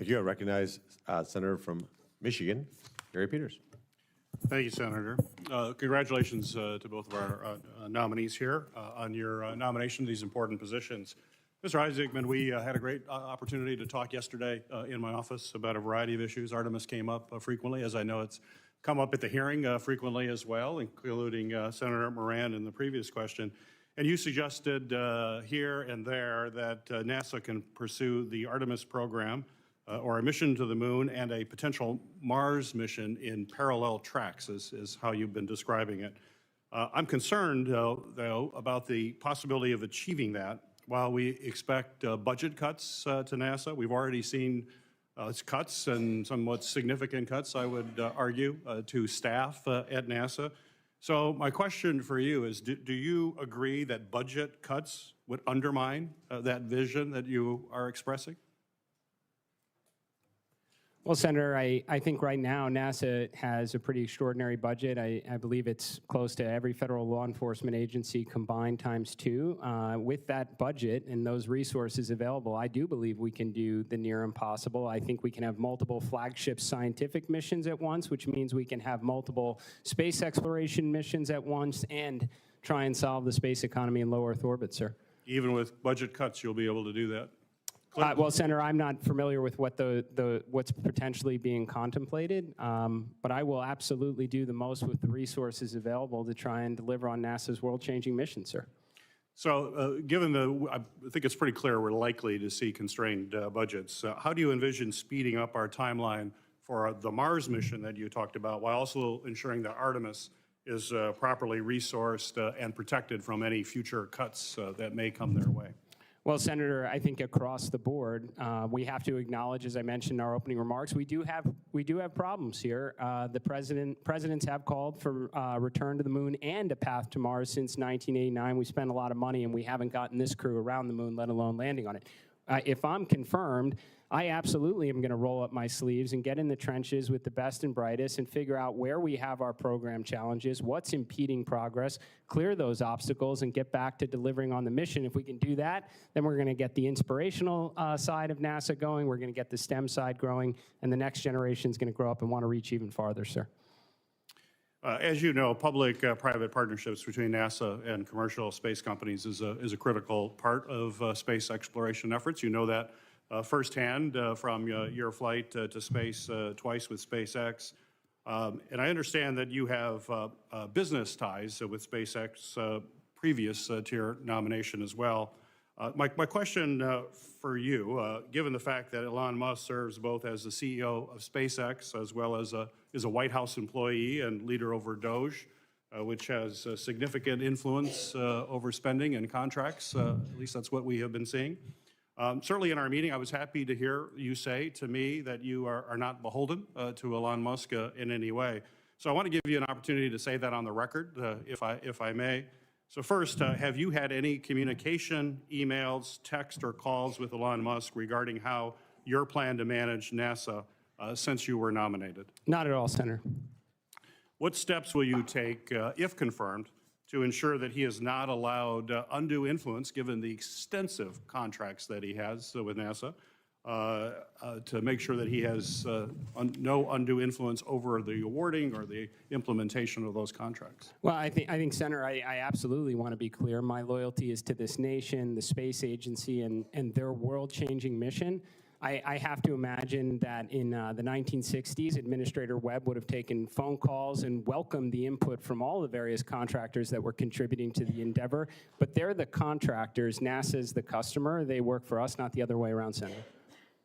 Thank you. I recognize Senator from Michigan, Gary Peters. Thank you, Senator. Congratulations to both of our nominees here on your nomination to these important positions. Mr. Isaacman, we had a great opportunity to talk yesterday in my office about a variety of issues. Artemis came up frequently, as I know it's come up at the hearing frequently as well, including Senator Moran in the previous question. And you suggested here and there that NASA can pursue the Artemis program or a mission to the moon and a potential Mars mission in parallel tracks, is how you've been describing it. I'm concerned, though, about the possibility of achieving that. While we expect budget cuts to NASA, we've already seen cuts and somewhat significant cuts, I would argue, to staff at NASA. So my question for you is, do you agree that budget cuts would undermine that vision that you are expressing? Well, Senator, I think right now NASA has a pretty extraordinary budget. I believe it's close to every federal law enforcement agency combined ×2. With that budget and those resources available, I do believe we can do the near impossible. I think we can have multiple flagship scientific missions at once, which means we can have multiple space exploration missions at once and try and solve the space economy in low Earth orbit, sir. Even with budget cuts, you'll be able to do that? Well, Senator, I'm not familiar with what what's potentially being contemplated, but I will absolutely do the most with the resources available to try and deliver on NASA's world-changing mission, sir. So given I think it's pretty clear we're likely to see constrained budgets, how do you envision speeding up our timeline for the Mars mission that you talked about while also ensuring that Artemis is properly resourced and protected from any future cuts that may come their way? Well, Senator, I think across the board, we have to acknowledge, as I mentioned in our opening remarks, we do have problems here. The presidents have called for return to the moon and a path to Mars since 1989. We spent a lot of money, and we haven't gotten this crew around the moon, let alone landing on it. If I'm confirmed, I absolutely am going to roll up my sleeves and get in the trenches with the best and brightest and figure out where we have our program challenges, what's impeding progress, clear those obstacles, and get back to delivering on the mission. If we can do that, then we're going to get the inspirational side of NASA going, we're going to get the STEM side growing, and the next generation is going to grow up and want to reach even farther, sir. As you know, public-private partnerships between NASA and commercial space companies is a critical part of space exploration efforts. You know that firsthand from your flight to space twice with SpaceX. And I understand that you have business ties with SpaceX previous to your nomination as well. My question for you, given the fact that Elon Musk serves both as the CEO of SpaceX as well as is a White House employee and leader over DOGE, which has significant influence over spending and contracts, at least that's what we have been seeing. Certainly in our meeting, I was happy to hear you say to me that you are not beholden to Elon Musk in any way. So I want to give you an opportunity to say that on the record, if I may. So first, have you had any communication, emails, text, or calls with Elon Musk regarding how your plan to manage NASA since you were nominated? Not at all, Senator. What steps will you take, if confirmed, to ensure that he is not allowed undue influence, given the extensive contracts that he has with NASA, to make sure that he has no undue influence over the awarding or the implementation of those contracts? Well, I think, Senator, I absolutely want to be clear. My loyalty is to this nation, the space agency, and their world-changing mission. I have to imagine that in the 1960s, Administrator Webb would have taken phone calls and welcomed the input from all the various contractors that were contributing to the endeavor. But they're the contractors. NASA's the customer. They work for us, not the other way around, Senator.